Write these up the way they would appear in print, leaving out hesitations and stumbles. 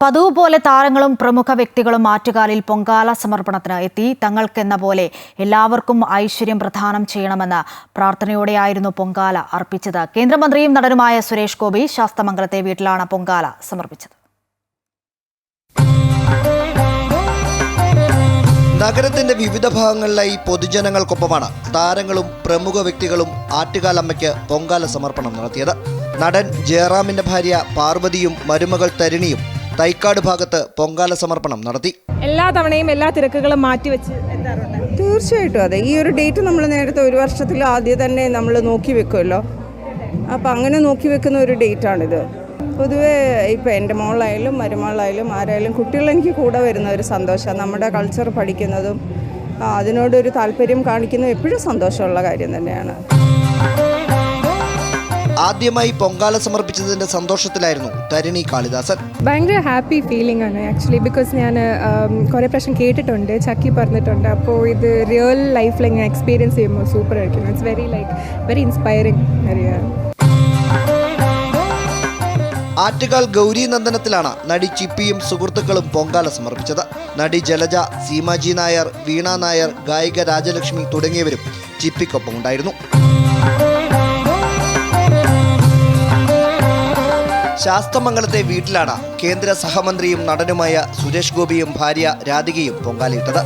പതിവ് പോലെ താരങ്ങളും പ്രമുഖ വ്യക്തികളും ആറ്റുകാലിൽ പൊങ്കാല സമർപ്പണത്തിന് എത്തി. തങ്ങൾക്കെന്ന പോലെ എല്ലാവർക്കും ഐശ്വര്യം പ്രദാനം ചെയ്യണമെന്ന പ്രാർത്ഥനയോടെയായിരുന്നു പൊങ്കാല അർപ്പിച്ചത്. കേന്ദ്രമന്ത്രിയും നടനുമായ സുരേഷ് ഗോപി ശാസ്തമംഗലത്തെ വീട്ടിലാണ് പൊങ്കാല സമർപ്പിച്ചത്. നഗരത്തിന്റെ വിവിധ ഭാഗങ്ങളിലായി പൊതുജനങ്ങൾക്കൊപ്പമാണ് താരങ്ങളും പ്രമുഖ വ്യക്തികളും ആറ്റുകാലമ്മയ്ക്ക് പൊങ്കാല സമർപ്പണം നടത്തിയത്. നടൻ ജയറാമിന്റെ ഭാര്യ പാർവതിയും മരുമകൾ തരിണിയും തൈക്കാട് ഭാഗത്ത് പൊങ്കാല സമർപ്പണം നടത്തി. എല്ലാ തവണയും എല്ലാ തിരക്കുകളും മാറ്റിവെച്ച് തീർച്ചയായിട്ടും അതെ. ഈ ഒരു ഡേറ്റ് നമ്മൾ നേരത്തെ ഒരു വർഷത്തിൽ ആദ്യം തന്നെ നമ്മൾ നോക്കി വെക്കുമല്ലോ. അപ്പം അങ്ങനെ നോക്കി വെക്കുന്ന ഒരു ഡേറ്റാണിത്. പൊതുവേ ഇപ്പം എൻ്റെ മോളായാലും മരുമകളായാലും ആരായാലും കുട്ടികൾ എനിക്ക് കൂടെ വരുന്ന ഒരു സന്തോഷമാണ്. നമ്മുടെ കൾച്ചർ പഠിക്കുന്നതും അതിനോടൊരു താല്പര്യം കാണിക്കുന്നതും എപ്പോഴും സന്തോഷമുള്ള കാര്യം തന്നെയാണ്. ആദ്യമായി പൊങ്കാല സമർപ്പിച്ചതിന്റെ സന്തോഷത്തിലായിരുന്നു തരിണി കാളിദാസൻ. ഭയങ്കര ഹാപ്പി ഫീലിംഗ് ആണ് ആക്ച്വലി. ബിക്കോസ് ഞാൻ കുറേ പ്രാവശ്യം കേട്ടിട്ടുണ്ട്, ചക്കി പറഞ്ഞിട്ടുണ്ട്. അപ്പോൾ ഇത് റിയൽ ലൈഫിൽ ഇങ്ങനെ എക്സ്പീരിയൻസ് ചെയ്യുമ്പോൾ സൂപ്പർ ആയിരിക്കും. It's very inspiring. Attukal Gauri നന്ദനത്തിലാണ് നടി ചിപ്പിയും സുഹൃത്തുക്കളും പൊങ്കാല സമർപ്പിച്ചത്. നടി ജലജ, സീമാജി നായർ, വീണ നായർ, ഗായിക രാജലക്ഷ്മി തുടങ്ങിയവരും ചിപ്പിക്കൊപ്പം ഉണ്ടായിരുന്നു. ശാസ്തമംഗലത്തെ വീട്ടിലാണ് കേന്ദ്ര സഹമന്ത്രിയും നടനുമായ സുരേഷ് ഗോപിയും ഭാര്യ രാധികയും പൊങ്കാലയിട്ടത്.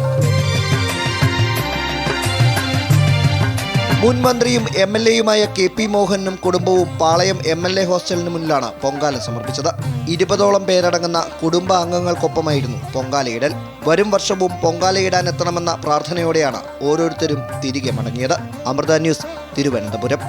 മുൻ മന്ത്രിയും MLA-യുമായ KP മോഹനും കുടുംബവും പാളയം MLA ഹോസ്റ്റലിന് മുന്നിലാണ് പൊങ്കാല സമർപ്പിച്ചത്. 20ഓളം പേരടങ്ങുന്ന കുടുംബ അംഗങ്ങൾക്കൊപ്പമായിരുന്നു പൊങ്കാലയിടൽ. വരും വർഷവും പൊങ്കാലയിടാൻ എത്തണമെന്ന പ്രാർത്ഥനയോടെയാണ് ഓരോരുത്തരും തിരികെ മടങ്ങിയത്. അമൃത ന്യൂസ്, തിരുവനന്തപുരം.